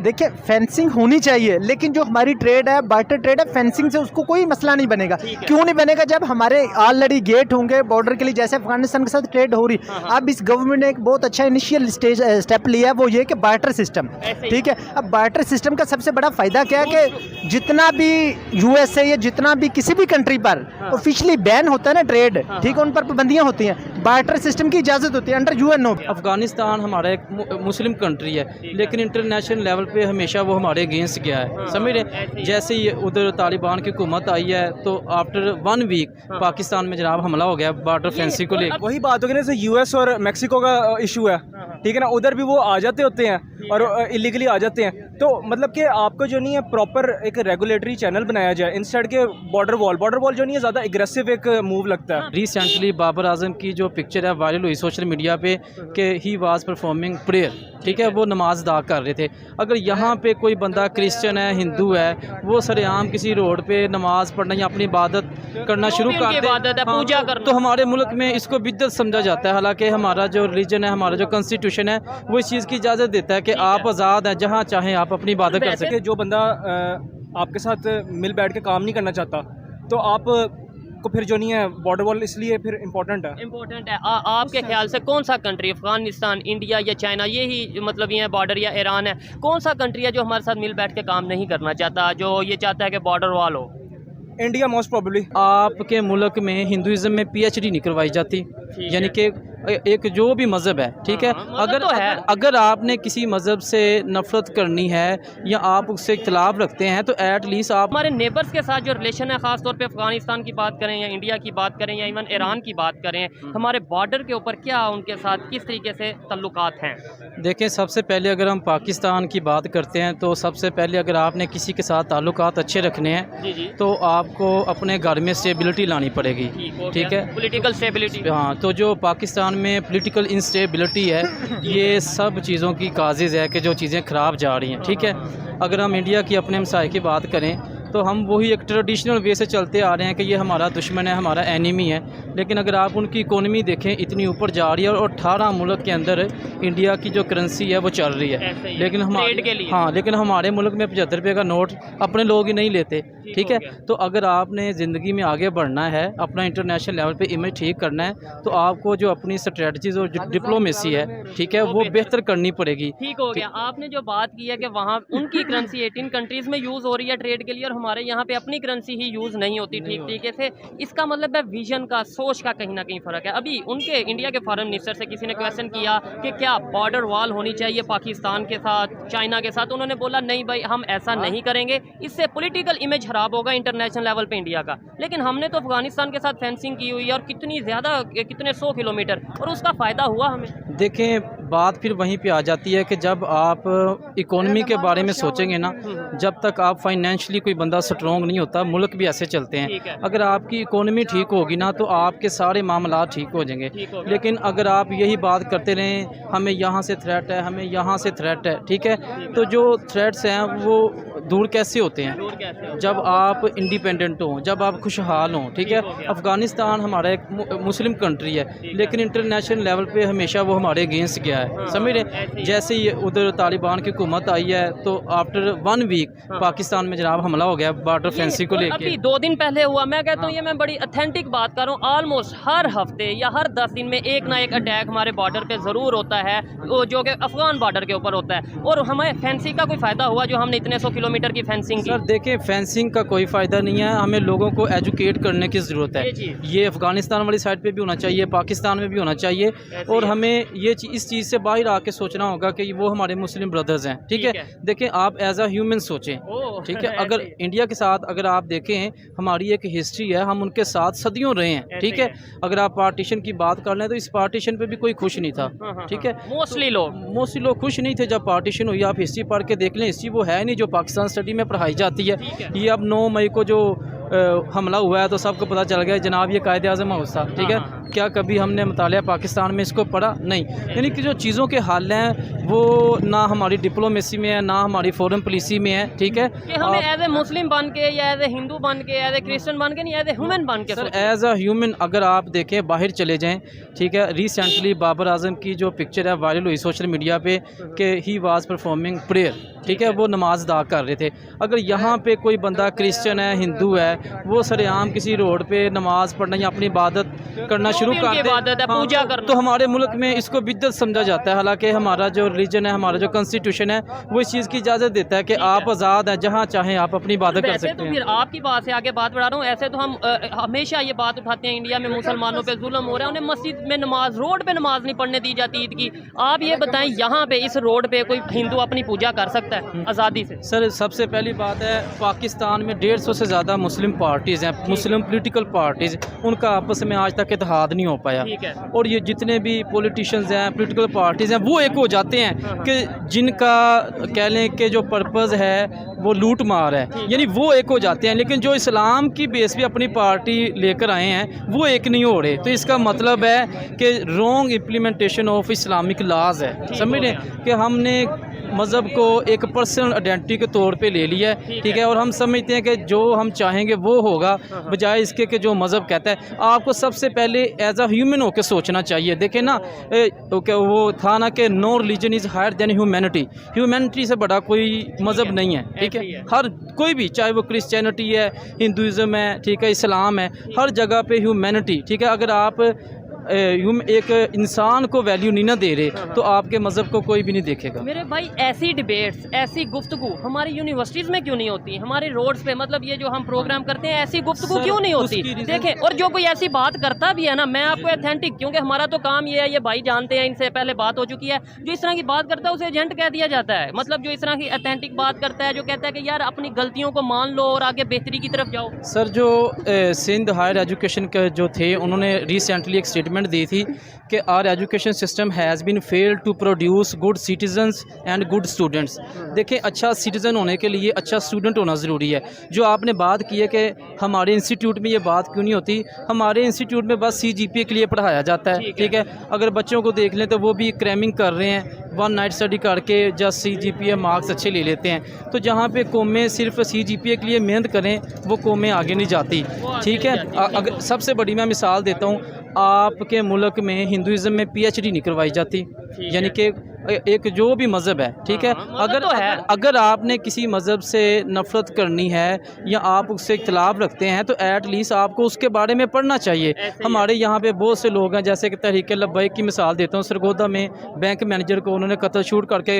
देखिए फेंसिंग होनी चाहिए, लेकिन जो हमारी ट्रेड है, बार्टर ट्रेड है, फेंसिंग से उसको कोई मसला नहीं बनेगा। क्यों नहीं बनेगा? जब हमारे ऑलरेडी गेट होंगे बॉर्डर के लिए, जैसे अफगानिस्तान के साथ ट्रेड हो रही। अब इस गवर्नमेंट ने एक बहुत अच्छा इनिशियल स्टेप लिया है, वो ये कि बार्टर सिस्टम, ठीक है। अब बार्टर सिस्टम का सबसे बड़ा फायदा क्या है कि जितना भी यूएसए या जितना भी किसी भी कंट्री पर ऑफिशियली बैन होता है ना ट्रेड, ठीक है, उन पर पाबंदियां होती हैं, बार्टर सिस्टम की इजाजत होती है अंडर यूएनओ। अफगानिस्तान हमारा एक मुस्लिम कंट्री है, लेकिन इंटरनेशनल लेवल पे हमेशा वो हमारे अगेंस्ट गया है, समझ रहे। जैसे ही उधर तालिबान की हुकूमत आई है तो आफ्टर 1 वीक पाकिस्तान में जनाब हमला हो गया बॉर्डर फेंसिंग को लेकर। वही बात होगी ना, जैसे यूएस और मेक्सिको का इशू है, ठीक है ना, उधर भी वो आ जाते होते हैं और इलीगली आ जाते हैं। तो मतलब कि आपको जो नहीं है प्रॉपर एक रेगुलेटरी चैनल बनाया जाए इंस्टेड के बॉर्डर वॉल जो नहीं है ज़्यादा एग्रेसिव एक मूव लगता है। रिसेंटली बाबर आजम की जो पिक्चर है वायरल हुई सोशल मीडिया पे कि ही वाज परफॉर्मिंग प्रेयर, ठीक है, वो नमाज अदा कर रहे थे। अगर यहाँ पे कोई बंदा क्रिश्चियन है, हिंदू है, वो सरेआम किसी रोड पे नमाज पढ़ना या अपनी इबादत करना शुरू कर दे, पूजा करना, तो हमारे मुल्क में इसको बिद्दत समझा जाता है। हालांकि हमारा जो रिलीजन है, हमारा जो कॉन्स्टिट्यूशन है, वो इस चीज़ की इजाज़त देता है कि आप आज़ाद हैं, जहाँ चाहें आप अपनी इबादत कर सकें। जो बंदा आपके साथ मिल बैठ के काम नहीं करना चाहता, तो आप को फिर जो नहीं है बॉर्डर वॉल इसलिए फिर इम्पोर्टेंट है। आपके ख्याल से कौन सा कंट्री, अफगानिस्तान, इंडिया या चाइना, ये ही मतलब ये बॉर्डर, या ईरान है, कौन सा कंट्री है जो हमारे साथ मिल बैठ के काम नहीं करना चाहता, जो ये चाहता है कि बॉर्डर वॉल हो? India most probably. आपके मुल्क में हिंदुज़म में PhD नहीं करवाई जाती, यानी कि एक जो भी मज़हब है, ठीक है, अगर आपने किसी मज़हब से नफ़रत करनी है या आप उससे इख्तिलाफ रखते हैं तो एट लीस्ट आप हमारे नेबर्स के साथ जो रिलेशन है, ख़ास तौर पे अफगानिस्तान की बात करें या इंडिया की बात करें या इवन ईरान की बात करें, हमारे बॉर्डर के ऊपर क्या उनके साथ किस तरीके से तल्लुकात हैं? देखें, सबसे पहले अगर हम पाकिस्तान की बात करते हैं तो सबसे पहले अगर आपने किसी के साथ ताल्लुकात अच्छे रखने हैं तो आपको अपने घर में स्टेबिलिटी लानी पड़ेगी, ठीक है, पॉलिटिकल स्टेबिलिटी। हाँ, तो जो पाकिस्तान में पॉलिटिकल इंस्टेबिलिटी है, ये सब चीज़ों की काजिज़ है कि जो चीज़ें ख़राब जा रही हैं, ठीक है। अगर हम इंडिया की अपने हमसाये की बात करें तो हम वही एक ट्रेडिशनल वे से चलते आ रहे हैं कि ये हमारा दुश्मन है, हमारा एनिमी है। लेकिन अगर आप उनकी इकोनॉमी देखें, इतनी ऊपर जा रही है और 18 मुल्क के अंदर इंडिया की जो करेंसी है वो चल रही है, लेकिन हमारे मुल्क में 75 रुपये का नोट अपने लोग ही नहीं लेते, ठीक है। तो अगर आपने ज़िंदगी में आगे बढ़ना है, अपना इंटरनेशनल लेवल पे इमेज ठीक करना है, तो आपको जो अपनी स्ट्रेटजीज़ और जो डिप्लोमेसी है, ठीक है, वो बेहतर करनी पड़ेगी। ठीक हो गया। आपने जो बात की है कि वहाँ उनकी करेंसी 18 कंट्रीज़ में यूज़ हो रही है ट्रेड के लिए और हमारे यहाँ पे अपनी करेंसी ही यूज़ नहीं होती ठीक तरीके से, इसका मतलब है विजन का, सोच का कहीं ना कहीं फ़र्क है। अभी उनके इंडिया के फॉरेन मिनिस्टर से किसी ने क्वेश्चन किया कि क्या बॉर्डर वॉल होनी चाहिए पाकिस्तान के साथ, चाइना के साथ, उन्होंने बोला नहीं भाई, हम ऐसा नहीं करेंगे, इससे पॉलिटिकल इमेज खराब होगा इंटरनेशनल लेवल पे इंडिया का। लेकिन हमने तो अफगानिस्तान के साथ फेंसिंग की हुई है और कितनी ज़्यादा, कितने 100 किलोमीटर, और उसका फ़ायदा हुआ हमें। देखें, बात फिर वहीं पे आ जाती है कि जब आप इकोनॉमी के बारे में सोचेंगे ना, जब तक आप फाइनेंशियली कोई बंदा स्ट्रॉन्ग नहीं होता, मुल्क भी ऐसे चलते हैं। अगर आपकी इकोनॉमी ठीक होगी ना तो आपके सारे मामला ठीक हो जाएंगे। लेकिन अगर आप यही बात करते रहें, हमें यहाँ से थ्रेट है, हमें यहाँ से थ्रेट है, ठीक है, तो जो थ्रेट्स हैं वो दूर कैसे होते हैं? जब आप इंडिपेंडेंट हों, जब आप खुशहाल हों, ठीक है। अफगानिस्तान हमारा एक मुस्लिम कंट्री है, लेकिन इंटरनेशनल लेवल पे हमेशा वो हमारे अगेंस्ट गया है, समझ रहे। जैसे ही उधर तालिबान की हुकूमत आई है तो आफ्टर 1 वीक पाकिस्तान में जनाब हमला हो गया बॉर्डर फेंसिंग को लेकर। अभी 2 दिन पहले हुआ। मैं कहता हूँ ये मैं बड़ी ऑथेंटिक बात कर रहा हूँ, ऑलमोस्ट हर हफ्ते या हर 10 दिन में एक ना एक अटैक हमारे बॉर्डर पे ज़रूर होता है, जो कि अफगान बॉर्डर के ऊपर होता है। और हमें फेंसिंग का कोई फ़ायदा हुआ जो हमने इतने 100 किलोमीटर की फेंसिंग की? सर देखें, फेंसिंग का कोई फ़ायदा नहीं है, हमें लोगों को एजुकेट करने की ज़रूरत है। ये अफगानिस्तान वाली साइड पे भी होना चाहिए, पाकिस्तान में भी होना चाहिए, और हमें ये इस चीज़ से बाहर आके सोचना होगा कि वो हमारे मुस्लिम ब्रदर्स हैं, ठीक है। देखें, आप एज अ ह्यूमन सोचें, ठीक है। अगर इंडिया के साथ अगर आप देखें, हमारी एक हिस्ट्री है, हम उनके साथ सदियों रहे हैं, ठीक है। अगर आप पार्टीशन की बात कर लें तो इस पार्टीशन पे भी कोई खुश नहीं था, ठीक है। मोस्टली लोग खुश नहीं थे जब पार्टीशन हुई। आप हिस्ट्री पढ़ के देख लें, हिस्ट्री वो है नहीं जो पाकिस्तान स्टडी में पढ़ाई जाती है। ये अब 9 मई को जो हमला हुआ है तो सबको पता चल गया जनाब ये कायदे आज़म हाउस था, ठीक है। क्या कभी हमने मुतालिया पाकिस्तान में इसको पढ़ा? नहीं। यानी कि जो चीज़ों के हल हैं वो ना हमारी डिप्लोमेसी में है, ना हमारी फॉरेन पॉलिसी में है, ठीक है। कि हमें एज ए मुस्लिम बन के या एज ए हिंदू बन के, एज ए क्रिश्चियन बन के, नहीं एज ए ह्यूमन बन के सर एज अ ह्यूमन अगर आप देखें, बाहर चले जाएं, ठीक है। रिसेंटली बाबर आजम की जो पिक्चर है वायरल हुई सोशल मीडिया पे कि ही वाज परफॉर्मिंग प्रेयर, ठीक है, वो नमाज अदा कर रहे थे। अगर यहाँ पे कोई बंदा क्रिश्चियन है, हिंदू है, वो सरेआम किसी रोड पे नमाज पढ़ना या अपनी इबादत करना शुरू कर दे, पूजा करना, तो हमारे मुल्क में इसको बिद्दत समझा जाता है। हालांकि हमारा जो रिलीजन है, हमारा जो कॉन्स्टिट्यूशन है, वो इस चीज़ की इजाज़त देता है कि आप आज़ाद हैं, जहाँ चाहें आप अपनी इबादत कर सकते तो हैं। फिर आपकी बात से आगे बात बढ़ा रहा हूँ। ऐसे तो हम हमेशा ये बात उठाते हैं, इंडिया में मुसलमानों पे जुल्म हो रहा है, उन्हें मस्जिद में नमाज, रोड पे नमाज नहीं पढ़ने दी जाती ईद की। आप ये बताएं, यहाँ पे इस रोड पे कोई हिंदू अपनी पूजा कर सकता है आज़ादी से? सर सबसे पहली बात है, पाकिस्तान में 150 से ज़्यादा मुस्लिम पार्टीज़ हैं, मुस्लिम पॉलिटिकल पार्टीज़, उनका आपस में आज तक इत्तेहाद नहीं हो पाया। ठीक है। और ये जितने भी पॉलिटिशियंस हैं, पॉलिटिकल पार्टीज़ हैं, वो एक हो जाते हैं कि जिनका कह लें कि जो पर्पज़ है वो लूट मार है, यानी वो एक हो जाते हैं। लेकिन जो इस्लाम की बेस पे अपनी पार्टी लेकर आए हैं वो एक नहीं हो रहे। तो इसका मतलब है कि wrong implementation of Islamic laws है। समझ रहे हैं कि हमने मज़हब को एक पर्सनल आइडेंटिटी के तौर पे ले लिया है, ठीक है, और हम समझते हैं कि जो हम चाहेंगे वो होगा, बजाय इसके कि जो मज़हब कहता है। आपको सबसे पहले एज अ ह्यूमन होकर सोचना चाहिए। देखें ना, वो था ना कि no religion is higher than humanity, humanity से बड़ा कोई मज़हब नहीं है, ठीक है। हर कोई भी, चाहे वो क्रिश्चियनिटी है, हिंदुज़म है, ठीक है, इस्लाम है, हर जगह पे ह्यूमैनिटी, ठीक है। अगर आप एक इंसान को वैल्यू नहीं ना दे रहे तो आपके मज़हब को कोई भी नहीं देखेगा। मेरे भाई, ऐसी डिबेट्स, ऐसी गुफ्तगू हमारी यूनिवर्सिटीज़ में क्यों नहीं होती? हमारे रोड्स पे, मतलब ये जो हम प्रोग्राम करते हैं, ऐसी गुफ्तगू क्यों नहीं होती? देखें, और जो कोई ऐसी बात करता भी है ना, मैं आपको ऑथेंटिक, क्योंकि हमारा तो काम ये है, ये भाई जानते हैं, इनसे पहले बात हो चुकी है, जो इस तरह की बात करता है उसे एजेंट कह दिया जाता है। मतलब जो इस तरह की ऑथेंटिक बात करता है, जो कहता है कि यार अपनी गलतियों को मान लो और आगे बेहतरी की तरफ जाओ। सर जो सिंध हायर एजुकेशन के जो थे, उन्होंने रिसेंटली एक स्टेटमेंट दी थी कि our education system has been failed to produce good citizens and good students. देखें, अच्छा सिटीज़न होने के लिए अच्छा स्टूडेंट होना ज़रूरी है। जो आपने बात की है कि हमारे इंस्टीट्यूट में ये बात क्यों नहीं होती, हमारे इंस्टीट्यूट में बस CGPA के लिए पढ़ाया जाता है, ठीक है। अगर बच्चों को देख लें तो वो भी क्रैमिंग कर रहे हैं, 1 नाइट स्टडी करके जस्ट CGPA मार्क्स अच्छे ले लेते हैं। तो जहाँ पे कौमें सिर्फ CGPA के लिए मेहनत करें, वो कौमें आगे नहीं जाती, ठीक है। अगर सबसे बड़ी मैं मिसाल देता हूँ, आपके मुल्क में हिंदुज़म में PhD नहीं करवाई जाती, यानी कि एक जो भी मज़हब है, ठीक है। अगर आपने किसी मज़हब से नफ़रत करनी है या आप उससे इख्तिलाफ रखते हैं तो एट लीस्ट आपको उसके बारे में पढ़ना चाहिए। हमारे यहाँ पे बहुत से लोग हैं, जैसे कि तहरीक लब्बैक की मिसाल देता हूँ। सरगोदा में बैंक मैनेजर को उन्होंने कत्ल शूट करके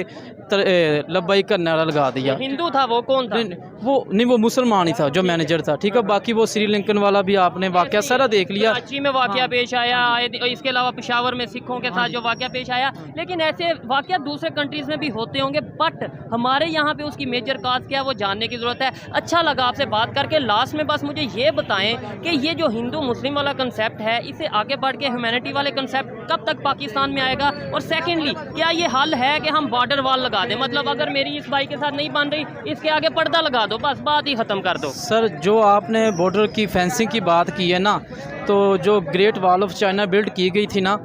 लब्बैक का नारा लगा दिया। हिंदू था वो? कौन था वो मुसलमान ही था जो मैनेजर था, ठीक है। बाकी वो श्रीलंकन वाला भी आपने वाक़या सारा देख लिया। कराची में वाक़या पेश आया, इसके अलावा पेशावर में सिखों के साथ जो वाक़या पेश आया। लेकिन ऐसे वाक़या दूसरे कंट्रीज़ में भी होते होंगे, बट हमारे यहाँ पे उसकी मेजर काज क्या है वो जानने की ज़रूरत है। अच्छा लगा आपसे बात करके। लास्ट में बस मुझे ये बताएं कि ये जो हिंदू मुस्लिम वाला कंसेप्ट है, इसे आगे बढ़ के ह्यूमैनिटी वाले कंसेप्ट कब तक पाकिस्तान में आएगा? और सेकेंडली, क्या ये हल है कि हम बॉर्डर वॉल लगा दें? मतलब अगर मेरी इस भाई के साथ नहीं बन रही, इसके आगे पर्दा लगा दो, बस बात ही ख़त्म कर दो। सर जो आपने बॉर्डर की फेंसिंग की बात की है ना, तो जो great wall of China build की गई थी ना,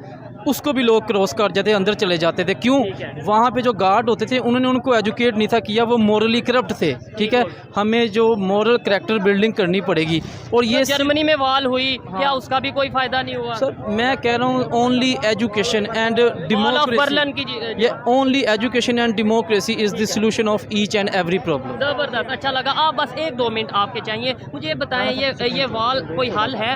उसको भी लोग क्रॉस कर जाते, अंदर चले जाते थे। क्यों? वहाँ पे जो गार्ड होते थे उन्होंने उनको एजुकेट नहीं था किया, वो मोरली करप्ट थे, ठीक है। हमें जो मोरल करैक्टर बिल्डिंग करनी पड़ेगी। और ये जर्मनी में वॉल हुई, क्या उसका भी कोई फ़ायदा नहीं हुआ? सर मैं कह रहा हूँ only education and democracy, only education and democracy is the solution of each and every problem. ज़बरदस्त, अच्छा लगा। आप बस 1-2 मिनट आपके चाहिए, मुझे बताएं ये वॉल कोई हल है?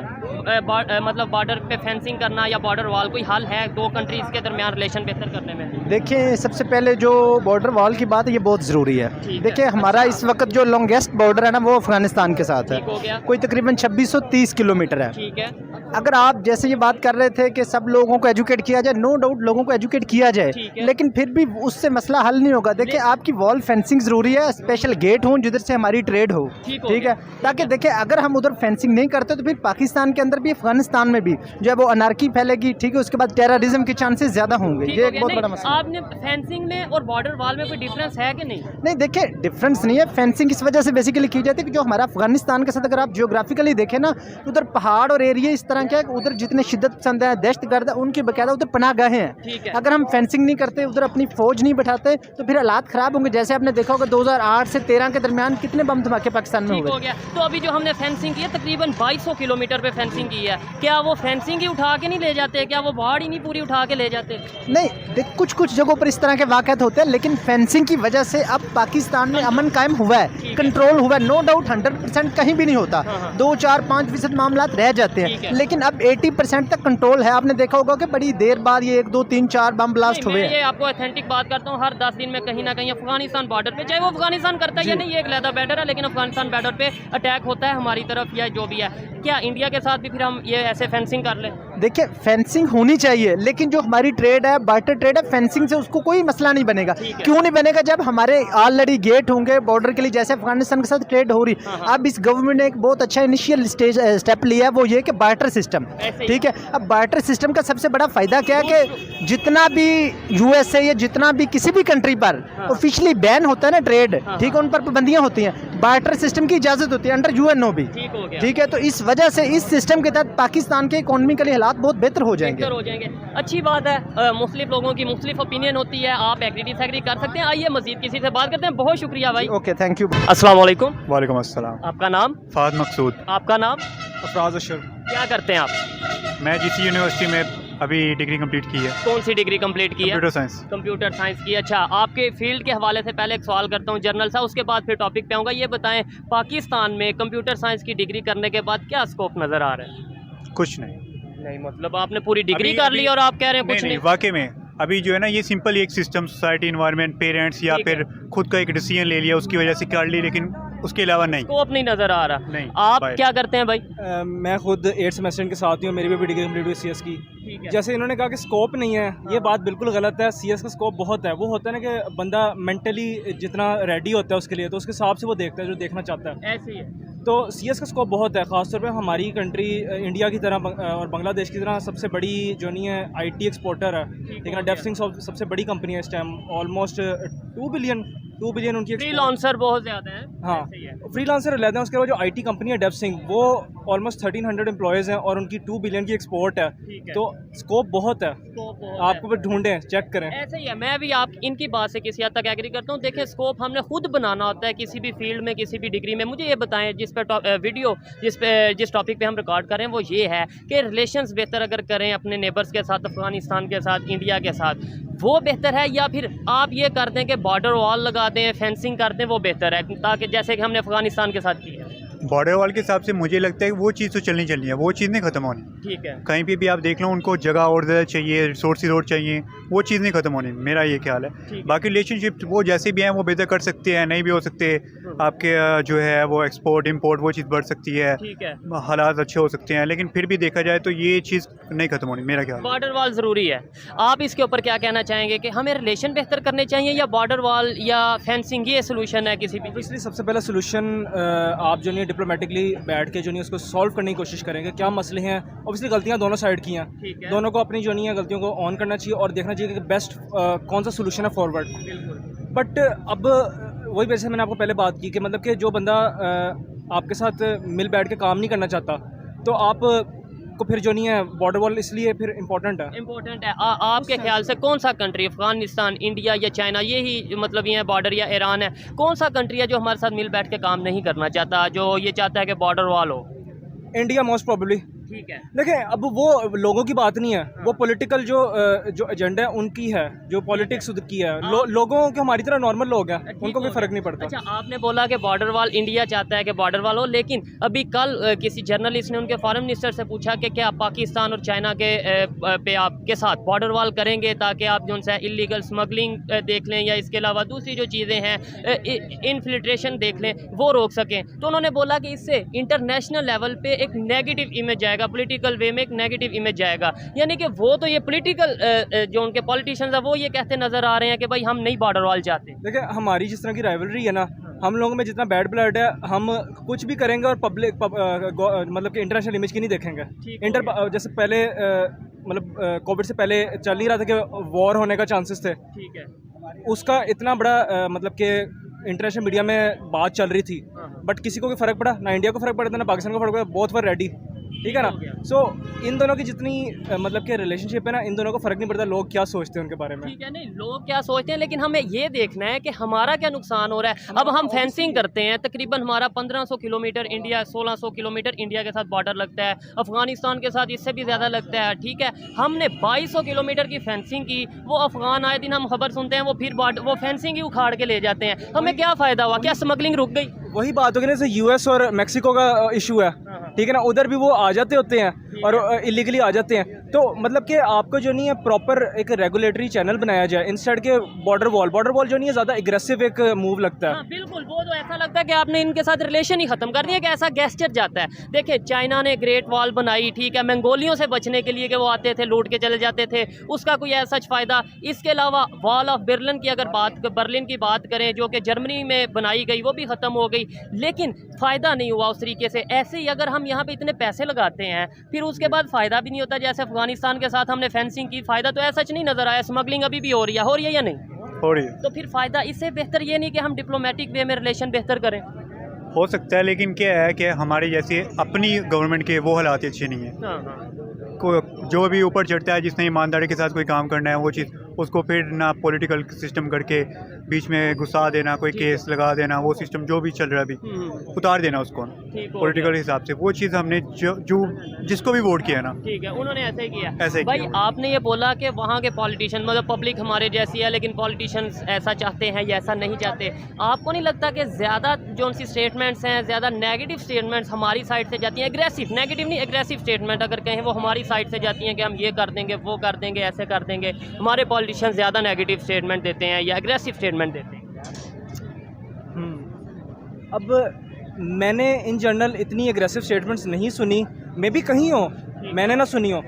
मतलब बॉर्डर पे फेंसिंग करना या बॉर्डर वॉल कोई हल है दो कंट्रीज़ के दरमियान रिलेशन बेहतर करने में? देखिए, सबसे पहले जो बॉर्डर वॉल की बात है ये बहुत ज़रूरी है। देखिए, हमारा इस वक्त जो लॉन्गेस्ट बॉर्डर है ना वो अफगानिस्तान के साथ है, कोई तकरीबन 2630 किलोमीटर है, ठीक है। अगर आप जैसे ये बात कर रहे थे कि सब लोगों को एजुकेट किया जाए, नो डाउट लोगों को एजुकेट किया जाए, लेकिन फिर भी उससे मसला हल नहीं होगा। देखिए, आपकी वॉल फेंसिंग ज़रूरी है, स्पेशल गेट हो जिधर से हमारी ट्रेड हो, ठीक है, ताकि देखिए अगर हम उधर फेंसिंग नहीं करते तो फिर पाकिस्तान के अंदर भी अफगानिस्तान में भी जो है वो अनार्की फैलेगी, ठीक है। उसके बाद टेररिज्म के चांसेस ज़्यादा होंगे। ये एक बहुत बड़ा मसला। आपने फेंसिंग में और बॉर्डर वॉल में कोई डिफरेंस है कि नहीं? नहीं, देखिए डिफरेंस नहीं है। फेंसिंग इस वजह से बेसिकली की जाती है कि जो हमारा अफगानिस्तान के साथ अगर आप जियोग्राफिकली देखें ना, उधर पहाड़ और एरिया इस तरह पाकिस्तान क्या है कि उधर जितने शिद्दत पसंद है, दहशतगर्द है, उनकी बकायदा उधर पनाहगाहें हैं। ठीक है। अगर हम फेंसिंग नहीं करते, उधर अपनी फौज नहीं बैठाते, तो फिर हालात ख़राब होंगे। जैसे आपने देखा होगा 2008 से 13 के दरमियान कितने बम धमाके पाकिस्तान में ठीक हो हुए। गया। तो अभी जो हमने फेंसिंग की है तकरीबन 2200 किलोमीटर पे फेंसिंग की है, क्या वो फेंसिंग ही उठा के नहीं ले जाते? क्या वो पहाड़ ही नहीं पूरी उठा के ले जाते? नहीं, देख कुछ कुछ जगहों पर इस तरह के वाक़यात होते हैं, लेकिन फेंसिंग की वजह से अब पाकिस्तान में अमन कायम हुआ है, कंट्रोल हुआ है। नो डाउट 100% कहीं भी नहीं होता, 2-4-5% मामला रह जाते हैं, लेकिन अब 80% तक कंट्रोल है। आपने देखा होगा कि बड़ी देर बाद ये 1, 2, 3, 4 बम ब्लास्ट हुए मैं हैं। ये आपको ऑथेंटिक बात करता हूँ, हर 10 दिन में कहीं ना कहीं अफगानिस्तान बॉर्डर पे, चाहे वो अफगानिस्तान करता है या नहीं, ये एक लहदा बैटर है, लेकिन अफगानिस्तान बॉर्डर पे अटैक होता है हमारी तरफ या जो भी है। क्या इंडिया के साथ भी फिर हम ये ऐसे फेंसिंग कर लें? देखिए, फेंसिंग होनी चाहिए, लेकिन जो हमारी ट्रेड है, बार्टर ट्रेड है, फेंसिंग से उसको कोई मसला नहीं बनेगा। क्यों नहीं बनेगा? जब हमारे ऑलरेडी गेट होंगे बॉर्डर के लिए, जैसे अफगानिस्तान के साथ ट्रेड हो रही। अब इस गवर्नमेंट ने एक बहुत अच्छा इनिशियल स्टेप लिया है, वो ये कि बार्टर सिस्टम। ठीक है, अब बार्टर सिस्टम का सबसे बड़ा फायदा क्या है कि जितना भी यूएसए या जितना भी किसी भी कंट्री पर ऑफिशियली बैन होता है ना ट्रेड, ठीक है, उन पर पाबंदियां होती हैं, बार्टर सिस्टम की इजाजत होती है अंडर यूएनओ भी। ठीक है, तो इस वजह से इस सिस्टम के तहत पाकिस्तान के इकोनॉमिकली हालात बहुत बेहतर हो जाएंगे। अच्छी बात है। मुख्तलिफ लोगों की मुख्तलिफ ओपिनियन होती है, आप एग्री डिसएग्री कर सकते हैं। आइए मजीद किसी से बात करते हैं। बहुत शुक्रिया भाई। Okay, thank you. अस्सलाम वालेकुम। वालेकुम अस्सलाम। आपका नाम? फाद मकसूद। आपका नाम? अफराज अशर। क्या करते हैं आप? मैं जीसी यूनिवर्सिटी में अभी डिग्री कंप्लीट की है। कौन सी डिग्री कंप्लीट की है? Computer science. कंप्यूटर साइंस की। अच्छा, आपके फील्ड के हवाले से पहले एक सवाल करता हूँ जर्नल सा, उसके बाद फिर टॉपिक पे आऊँगा। ये बताएं, पाकिस्तान में कंप्यूटर साइंस की डिग्री करने के बाद क्या स्कोप नज़र आ रहा है? कुछ नहीं। नहीं मतलब आपने पूरी डिग्री अभी- कर ली अभी- और आप कह रहे हैं कुछ नहीं? वाकई में अभी जो है ना, ये सिंपल एक सिस्टम, सोसाइटी, इन्वायरमेंट, पेरेंट्स या ठीक है। फिर खुद का एक डिसीजन ले लिया, उसकी वजह से कर ली, लेकिन उसके अलावा नहीं। स्कोप नहीं नज़र आ रहा। नहीं, आप बाय। क्या करते हैं भाई? मैं खुद 8th सेमेस्टर के साथ ही हूँ, मेरी भी डिग्री कंप्लीट हुई CS की। जैसे इन्होंने कहा कि स्कोप नहीं है, ये बात बिल्कुल गलत है। CS का स्कोप बहुत है। वो होता है ना कि बंदा मेंटली जितना रेडी होता है उसके लिए, तो उसके हिसाब से वो देखता है जो देखना चाहता है। ऐसे ही है। तो CS का स्कोप बहुत है, ख़ासतौर पे हमारी कंट्री इंडिया की तरह और बांग्लादेश की तरह सबसे बड़ी जो नहीं है IT एक्सपोर्टर है, लेकिन डेफसिंग सबसे बड़ी कंपनी है इस टाइम। ऑलमोस्ट 2 बिलियन उनकी फ्रीलांसर बहुत ज़्यादा है। हाँ, फ्रीलांसर रहते हैं। उसके बाद जो IT कंपनी है डेफसिंग, वो ऑलमोस्ट 1300 एम्प्लॉयज़ हैं और उनकी 2 बिलियन की एक्सपोर्ट है। तो स्कोप बहुत है, आपको बस ढूंढें, चेक करें। ऐसे ही है। मैं भी आप इनकी बात से किसी हद तक एग्री करता हूँ। देखें, स्कोप हमने खुद बनाना होता है किसी भी फील्ड में, किसी भी डिग्री में। मुझे ये बताएं, जिस टॉपिक पे हम रिकॉर्ड करें वो ये है कि रिलेशंस बेहतर अगर करें अपने नेबर्स के साथ, अफगानिस्तान के साथ, इंडिया के साथ, वो बेहतर है, या फिर आप ये कर दें कि बॉर्डर वॉल लगा दें, फेंसिंग कर दें, वो बेहतर है, ताकि जैसे कि हमने अफगानिस्तान के साथ किया? बॉर्डर वॉल के हिसाब से मुझे लगता है कि वो चीज़ तो चलनी है, वो चीज़ नहीं ख़त्म होनी। ठीक है। कहीं पे भी आप देख लो, उनको जगह और ज़्यादा चाहिए, रिसोर्सेज और चाहिए, वो चीज़ नहीं ख़त्म होनी, मेरा ये ख्याल है। बाकी रिलेशनशिप वो जैसे भी हैं वो बेहतर कर सकते हैं, नहीं भी हो सकते। आपके जो है वो एक्सपोर्ट इम्पोर्ट वो चीज़ बढ़ सकती है, ठीक है, हालात अच्छे हो सकते हैं, लेकिन फिर भी देखा जाए तो ये चीज़ नहीं ख़त्म होनी, मेरा ख्याल। बॉर्डर वॉल ज़रूरी है। आप इसके ऊपर क्या कहना चाहेंगे कि हमें रिलेशन बेहतर करने चाहिए या बॉर्डर वॉल या फेंसिंग ये सोल्यूशन है किसी भी? ऑब्वियसली सबसे पहला सोल्यूशन आप जो नहीं डिप्लोमेटिकली बैठ के जो नहीं उसको सॉल्व करने की कोशिश करेंगे। क्या मसले हैं? ऑब्वियसली गलतियां दोनों साइड की हैं, दोनों को अपनी जो नहीं है गलतियों को ऑन करना चाहिए और देखना चाहिए कि बेस्ट कौन सा सोल्यूशन है फॉरवर्ड। बट अब वही वैसे मैंने आपको पहले बात की कि मतलब कि जो बंदा आपके साथ मिल बैठ के काम नहीं करना चाहता, तो आप को फिर जो नहीं है बॉर्डर वॉल इसलिए फिर इम्पोर्टेंट है। आपके ख्याल से कौन सा कंट्री, अफगानिस्तान, इंडिया या चाइना, यही मतलब ये बॉर्डर, या ईरान है, कौन सा कंट्री है जो हमारे साथ मिल बैठ के काम नहीं करना चाहता, जो ये चाहता है कि बॉर्डर वॉल हो? India most probably. ठीक है। देखिए, अब वो लोगों की बात नहीं है, वो पॉलिटिकल जो एजेंडा है उनकी है, जो पॉलिटिक्स की है। लोगों के हमारी तरह नॉर्मल लोग हैं, उनको कोई फर्क नहीं पड़ता। अच्छा, आपने बोला कि बॉर्डर वॉल, इंडिया चाहता है कि बॉर्डर वॉल हो, लेकिन अभी कल किसी जर्नलिस्ट ने उनके फॉरेन मिनिस्टर से पूछा कि क्या पाकिस्तान और चाइना के पे आपके साथ बॉर्डर वॉल करेंगे ताकि आप जो है इलीगल स्मगलिंग देख लें या इसके अलावा दूसरी जो चीज़ें हैं, इन्फिल्ट्रेशन देख लें, वो रोक सकें। तो उन्होंने बोला कि इससे इंटरनेशनल लेवल पे एक नेगेटिव इमेज जाएगा, पॉलिटिकल वे में एक नेगेटिव इमेज जाएगा। यानी कि वो तो ये पॉलिटिकल जो उनके पॉलिटिशियंस हैं वो ये कहते नज़र आ रहे हैं कि भाई हम नहीं बॉर्डर वॉल चाहते। देखिए, हमारी जिस तरह की राइवलरी है ना, हम लोगों में जितना बैड ब्लड है, हम कुछ भी करेंगे और पब्लिक मतलब कि इंटरनेशनल इमेज की नहीं देखेंगे। जैसे पहले मतलब कोविड से पहले चल नहीं रहा था कि वॉर होने का चांसेस थे। ठीक है। उसका इतना बड़ा मतलब कि इंटरनेशनल मीडिया में बात चल रही थी, बट किसी को भी फ़र्क पड़ा ना, इंडिया को फ़र्क पड़ा था ना पाकिस्तान को फ़र्क पड़ा, बोथ वर रेडी। ठीक है ना। सो इन दोनों की जितनी मतलब कि रिलेशनशिप है ना, इन दोनों को फ़र्क नहीं पड़ता लोग क्या सोचते हैं उनके बारे में। ठीक है, नहीं लोग क्या सोचते हैं, लेकिन हमें ये देखना है कि हमारा क्या नुकसान हो रहा है। अब हम फेंसिंग करते हैं, तकरीबन हमारा 1500 किलोमीटर इंडिया, 1600 किलोमीटर इंडिया के साथ बॉर्डर लगता है, अफगानिस्तान के साथ इससे भी ज़्यादा लगता है। ठीक है, हमने 2200 किलोमीटर की फेंसिंग की, वो अफगान आए दिन हम खबर सुनते हैं वो फिर वो फेंसिंग ही उखाड़ के ले जाते हैं। हमें क्या फ़ायदा हुआ, क्या स्मगलिंग रुक गई? वही बात होगी ना, जैसे यूएस और मेक्सिको का इशू है, ठीक है ना, उधर भी वो आ जाते होते हैं और इलीगली आ जाते हैं। तो मतलब कि आपको जो नहीं है प्रॉपर एक रेगुलेटरी चैनल बनाया जाए इंस्टेड के बॉर्डर वॉल जो नहीं है ज़्यादा एग्रेसिव एक मूव लगता है। हाँ, बिल्कुल, वो तो ऐसा लगता है कि आपने इनके साथ रिलेशन ही खत्म कर दिया, कि ऐसा गेस्चर जाता है। देखिए, चाइना ने ग्रेट वॉल बनाई, ठीक है, मंगोलियों से बचने के लिए कि वो आते थे लूट के चले जाते थे, उसका कोई ऐसा फ़ायदा। इसके अलावा वॉल ऑफ बर्लिन की अगर बर्लिन की बात करें, जो कि जर्मनी में बनाई गई, वो भी ख़त्म हो गई, लेकिन फ़ायदा नहीं हुआ उस तरीके से। ऐसे ही अगर हम यहाँ पे इतने पैसे लगाते हैं, फिर उसके बाद फ़ायदा भी नहीं होता। जैसे अफगानिस्तान के साथ हमने फेंसिंग की, फ़ायदा तो ऐसा नहीं नज़र आया। स्मगलिंग अभी भी हो रही है या नहीं? हो रही है। तो फिर फ़ायदा, इससे बेहतर ये नहीं कि हम डिप्लोमेटिक वे में रिलेशन बेहतर करें? हो सकता है, लेकिन क्या है कि हमारे जैसे अपनी गवर्नमेंट के वो हालात अच्छे नहीं है। हाँ, जो भी ऊपर चढ़ता है, जिसने ईमानदारी के साथ कोई काम करना है, वो चीज़ उसको फिर ना पॉलिटिकल सिस्टम करके बीच में घुसा देना, कोई केस लगा देना, वो सिस्टम जो भी चल रहा है अभी उतार देना उसको पॉलिटिकल हिसाब से। वो चीज़ हमने जो जिसको भी वोट किया ना, ठीक है, उन्होंने ऐसे ही किया। ऐसे ही भाई किया। आपने ये बोला कि वहाँ के पॉलिटिशियन, मतलब पब्लिक हमारे जैसी है, लेकिन पॉलिटिशियंस ऐसा चाहते हैं या ऐसा नहीं चाहते। आपको नहीं लगता कि ज़्यादा जो उनकी स्टेटमेंट्स हैं, ज़्यादा नेगेटिव स्टेटमेंट्स हमारी साइड से जाती हैं? एग्रेसिव, नेगेटिव नहीं, एग्रेसिव स्टेटमेंट अगर कहें, वो हमारी साइड से जाती हैं कि हम ये कर देंगे, वो कर देंगे, ऐसे कर देंगे। हमारे पॉलिटिशियन ज़्यादा नेगेटिव स्टेटमेंट देते हैं या एग्रेसिव स्टेटमेंट देते हैं? अब मैंने इन जनरल इतनी एग्रेसिव स्टेटमेंट्स नहीं सुनी, मे भी कहीं हो मैंने ना सुनी हो,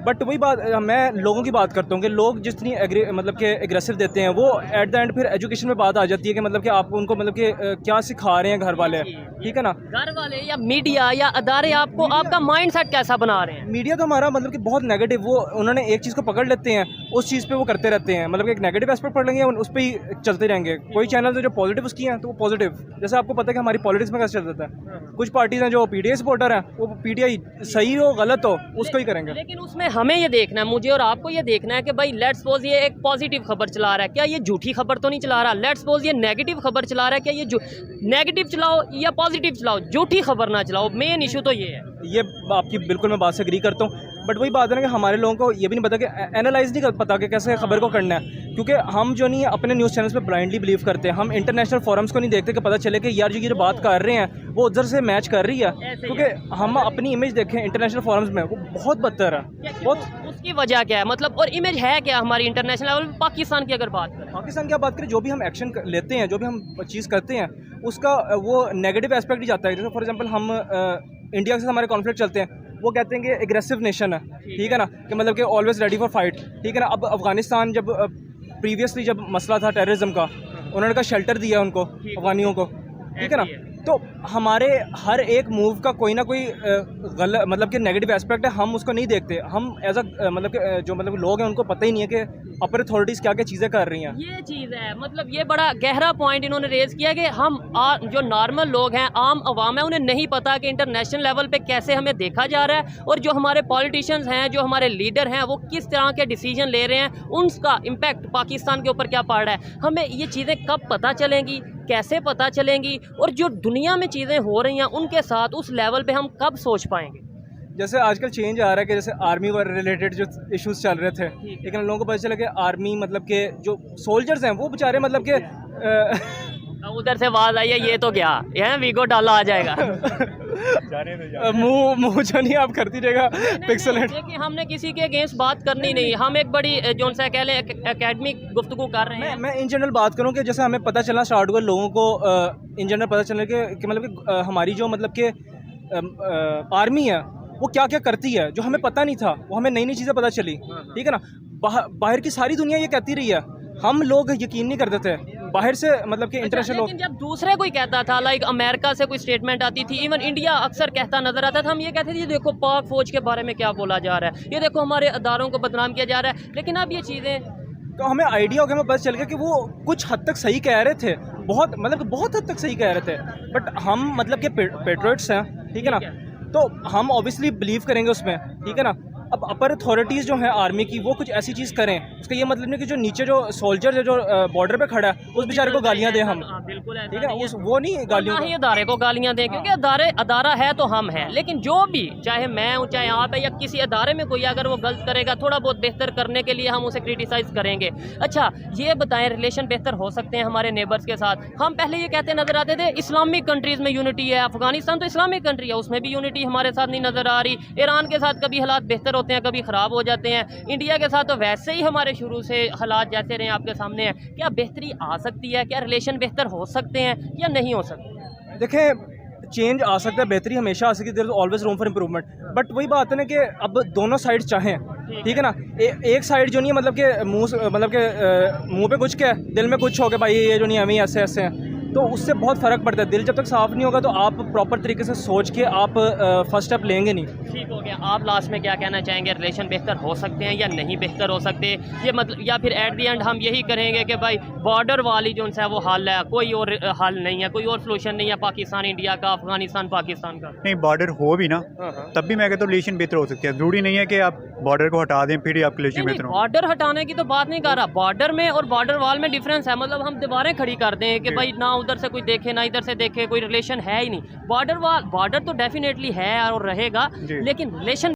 बट वही बात मैं लोगों की बात करता हूँ कि लोग जितनी मतलब कि एग्रेसिव देते हैं, वो एट द एंड फिर एजुकेशन में बात आ जाती है कि मतलब कि आप उनको मतलब कि क्या सिखा रहे हैं घर वाले, ठीक है ना। घर वाले या मीडिया या अदारे आपको, आपका माइंड सेट कैसा बना रहे हैं? मीडिया तो हमारा मतलब कि बहुत नेगेटिव, वो उन्होंने एक चीज़ को पकड़ लेते हैं, उस चीज़ पे वो करते रहते हैं, मतलब कि एक नेगेटिव एस्पेक्ट पढ़ लेंगे, उस पर ही चलते रहेंगे। कोई चैनल है जो पॉजिटिव उसकी हैं तो वो पॉजिटिव, जैसे आपको पता है कि हमारी पॉलिटिक्स में कैसे चल जाता है, कुछ पार्टीज हैं जो पीटीआई सपोर्टर हैं, वो पीटीआई सही हो गलत हो उसको ही करेंगे। लेकिन उसमें हमें ये देखना है, मुझे और आपको ये देखना है कि भाई लेट्स सपोज ये एक पॉजिटिव खबर चला रहा है, क्या ये झूठी खबर तो नहीं चला रहा? लेट्स सपोज ये नेगेटिव खबर चला रहा है, क्या ये नेगेटिव चलाओ या पॉजिटिव चलाओ, झूठी खबर ना चलाओ। मेन इशू तो ये है। ये आपकी बिल्कुल मैं बात से एग्री करता हूँ, बट वही बात है ना कि हमारे लोगों को ये भी नहीं पता कि एनालाइज नहीं कर पता कि कैसे खबर को करना है, क्योंकि हम जो नहीं है अपने न्यूज़ चैनल्स पे ब्लाइंडली बिलीव करते हैं। हम इंटरनेशनल फोरम्स को नहीं देखते कि पता चले कि यार जो ये बात कर रहे हैं वो उधर से मैच कर रही है, क्योंकि हम अपनी इमेज देखें इंटरनेशनल फोरम्स में वो बहुत बदतर है। बहुत उसकी वजह क्या है, मतलब और इमेज है क्या हमारी इंटरनेशनल लेवल में? पाकिस्तान की अगर बात करें, पाकिस्तान की बात करें, जो भी हम एक्शन लेते हैं, जो भी हम चीज़ करते हैं, उसका वो नेगेटिव एस्पेक्ट ही जाता है। जैसे फॉर एग्जांपल हम इंडिया के साथ हमारे कॉन्फ्लिक्ट चलते हैं, वो कहते हैं कि एग्रेसिव नेशन है, ठीक है ना, कि मतलब कि ऑलवेज रेडी फॉर फाइट, ठीक है ना। अब अफगानिस्तान जब प्रीवियसली जब मसला था टेररिज्म का, उन्होंने का शेल्टर दिया उनको, अफगानियों को, ठीक है ना। तो हमारे हर एक मूव का कोई ना कोई गलत मतलब कि नेगेटिव एस्पेक्ट है, हम उसको नहीं देखते। हम एज अ मतलब कि जो मतलब लोग हैं उनको पता ही नहीं है कि अपर अथॉरिटीज़ क्या क्या चीज़ें कर रही हैं। ये चीज़ है, मतलब ये बड़ा गहरा पॉइंट इन्होंने रेज किया कि हम जो नॉर्मल लोग हैं, आम अवाम है, उन्हें नहीं पता कि इंटरनेशनल लेवल पे कैसे हमें देखा जा रहा है, और जो हमारे पॉलिटिशियंस हैं, जो हमारे लीडर हैं, वो किस तरह के डिसीजन ले रहे हैं, उनका इम्पैक्ट पाकिस्तान के ऊपर क्या पड़ रहा है। हमें ये चीज़ें कब पता चलेंगी, कैसे पता चलेंगी, और जो दुनिया में चीज़ें हो रही हैं उनके साथ उस लेवल पे हम कब सोच पाएंगे? जैसे आजकल चेंज आ रहा है कि जैसे आर्मी व रिलेटेड जो इश्यूज चल रहे थे, लेकिन लोगों को पता चला कि आर्मी मतलब के जो सोल्जर्स हैं वो बेचारे मतलब के उधर से आवाज़ आई है, ये तो क्या है, वीगो डाला आ जाएगा। मुँह जो नहीं आप करती रहेगा पिक्सल हेड। देखिए, हमने किसी के अगेंस्ट बात करनी नहीं, हम एक बड़ी जो सा कह लें एकेडमिक गुफ्तगू कर रहे हैं। मैं इन जनरल बात करूं कि जैसे हमें पता चलना स्टार्ट हुआ, लोगों को इन जनरल पता चला कि मतलब कि हमारी जो मतलब कि आर्मी है वो क्या क्या करती है, जो हमें पता नहीं था, वो हमें नई नई चीज़ें पता चली, ठीक है ना। बाहर की सारी दुनिया ये कहती रही है, हम लोग यकीन नहीं करते थे बाहर से, मतलब कि इंटरनेशनल लोग। लेकिन जब दूसरे कोई कहता था, लाइक अमेरिका से कोई स्टेटमेंट आती थी, इवन इंडिया अक्सर कहता नजर आता था, हम ये कहते थे देखो पाक फौज के बारे में क्या बोला जा रहा है, ये देखो हमारे अदारों को बदनाम किया जा रहा है। लेकिन अब ये चीज़ें, तो हमें आइडिया हो गया, हमें पता चल गया कि वो कुछ हद तक सही कह रहे थे, बहुत मतलब कि बहुत हद तक सही कह रहे थे, बट हम मतलब कि पेट्रियट्स हैं, ठीक है ना। तो हम ऑब्वियसली बिलीव करेंगे उसमें, ठीक है ना। अब अपर अथॉरिटीज़ जो हैं आर्मी की वो कुछ ऐसी चीज़ करें, उसका ये मतलब नहीं कि जो नीचे जो सोल्जर है जो बॉर्डर पे खड़ा है उस बेचारे को गालियां दें हम, बिल्कुल ठीक है, उस वो नहीं गालियों ना ही अदारे को गालियां दें, क्योंकि अदारा है तो हम हैं, लेकिन जो भी चाहे मैं हूँ चाहे आप है या किसी अदारे में कोई अगर वो गलत करेगा थोड़ा बहुत बेहतर करने के लिए हम उसे क्रिटिसाइज करेंगे। अच्छा ये बताएं, रिलेशन बेहतर हो सकते हैं हमारे नेबर्स के साथ? हम पहले ये कहते नजर आते थे इस्लामिक कंट्रीज में यूनिटी है, अफगानिस्तान तो इस्लामिक कंट्री है उसमें भी यूनिटी हमारे साथ नहीं नजर आ रही। ईरान के साथ कभी हालात बेहतर होते हैं कभी ख़राब हो जाते हैं, इंडिया के साथ तो वैसे ही हमारे शुरू से हालात जैसे रहे आपके सामने हैं। क्या बेहतरी आ सकती है, क्या रिलेशन बेहतर हो सकते हैं या नहीं हो सकते? देखें चेंज आ सकता है, बेहतरी हमेशा आ सकती है, there is always room for improvement, but वही बात है ना कि अब दोनों साइड चाहें, ठीक है ना। एक साइड जो नहीं है मतलब कि मुंह पे कुछ क्या दिल में कुछ हो के भाई ये जो नहीं हमें ऐसे ऐसे हैं, तो उससे बहुत फ़र्क पड़ता है। दिल जब तक साफ़ नहीं होगा तो आप प्रॉपर तरीके से सोच के आप फर्स्ट स्टेप लेंगे नहीं। ठीक हो गया। आप लास्ट में क्या कहना चाहेंगे, रिलेशन बेहतर हो सकते हैं या नहीं बेहतर हो सकते ये मतलब, या फिर एट दी एंड हम यही करेंगे कि भाई बॉर्डर वाली जो है वो हल है, कोई और हल नहीं है, कोई और सोल्यूशन नहीं है पाकिस्तान इंडिया का, अफगानिस्तान पाकिस्तान का? नहीं, बॉर्डर हो भी ना तब भी मैं कहता हूँ रिलेशन बेहतर हो सकती है। ज़रूरी नहीं है कि आप बॉर्डर को हटा दें फिर ही आपके रिलेशन बेहतर हो। बॉर्डर हटाने की तो बात नहीं कर रहा, बॉर्डर में और बॉर्डर वाल में डिफरेंस है। मतलब हम दीवारें खड़ी कर दें कि भाई ना उधर से कोई देखे ना इधर से देखे, कोई रिलेशन है ही नहीं। बॉर्डर तो डेफिनेटली है और रहेगा, लेकिन रिलेशन